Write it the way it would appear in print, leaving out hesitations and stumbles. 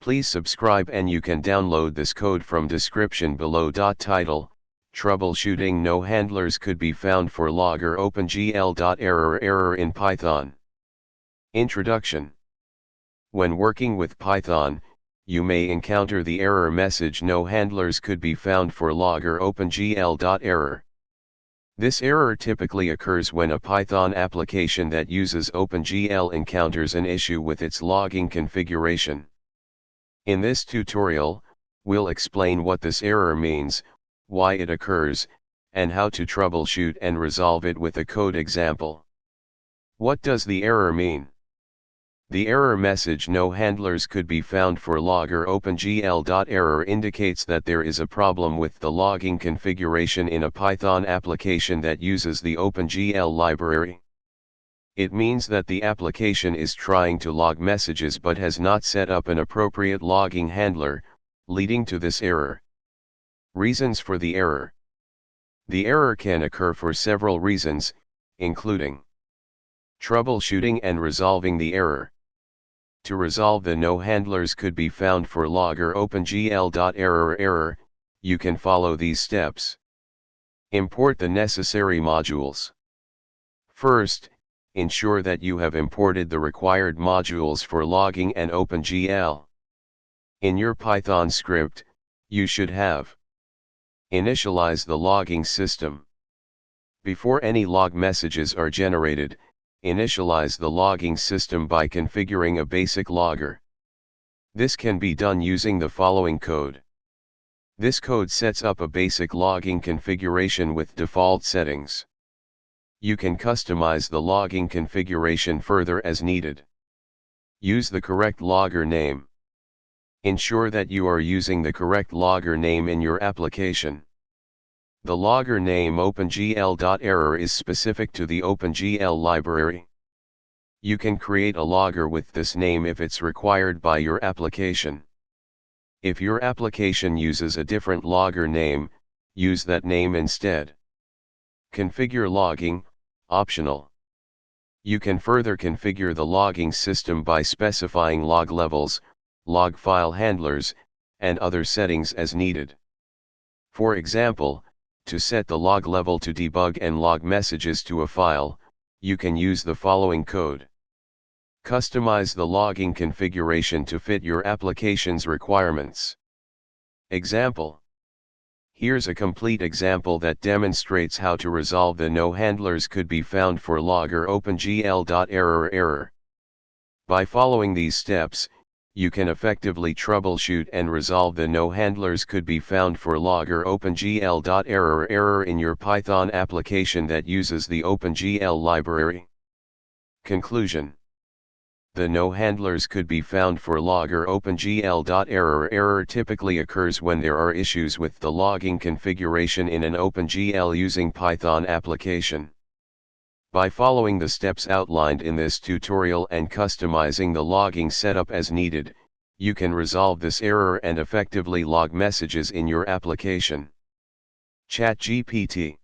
Please subscribe and you can download this code from description below. Title: Troubleshooting no handlers could be found for logger OpenGL.error error in Python. Introduction. When working with Python, you may encounter the error message no handlers could be found for logger OpenGL.error. This error typically occurs when a Python application that uses OpenGL encounters an issue with its logging configuration. In this tutorial, we'll explain what this error means, why it occurs, and how to troubleshoot and resolve it with a code example. What does the error mean? The error message no handlers could be found for logger OpenGL.error indicates that there is a problem with the logging configuration in a Python application that uses the OpenGL library. It means that the application is trying to log messages but has not set up an appropriate logging handler, leading to this error. Reasons for the error. The error can occur for several reasons, including troubleshooting and resolving the error. To resolve the no handlers could be found for logger OpenGL.error error, you can follow these steps. Import the necessary modules. First, ensure that you have imported the required modules for logging and OpenGL. In your Python script, you should have initialize the logging system. Before any log messages are generated, initialize the logging system by configuring a basic logger. This can be done using the following code. This code sets up a basic logging configuration with default settings. You can customize the logging configuration further as needed. Use the correct logger name. Ensure that you are using the correct logger name in your application. The logger name OpenGL.error is specific to the OpenGL library. You can create a logger with this name if it's required by your application. If your application uses a different logger name, use that name instead. Configure logging, optional. You can further configure the logging system by specifying log levels, log file handlers, and other settings as needed. For example, to set the log level to debug and log messages to a file, you can use the following code. Customize the logging configuration to fit your application's requirements. Example. Here's a complete example that demonstrates how to resolve the no handlers could be found for logger OpenGL.error error. By following these steps, you can effectively troubleshoot and resolve the no handlers could be found for logger OpenGL.error error in your Python application that uses the OpenGL library. Conclusion. The no handlers could be found for logger OpenGL.error error typically occurs when there are issues with the logging configuration in an OpenGL using Python application. By following the steps outlined in this tutorial and customizing the logging setup as needed, you can resolve this error and effectively log messages in your application. ChatGPT.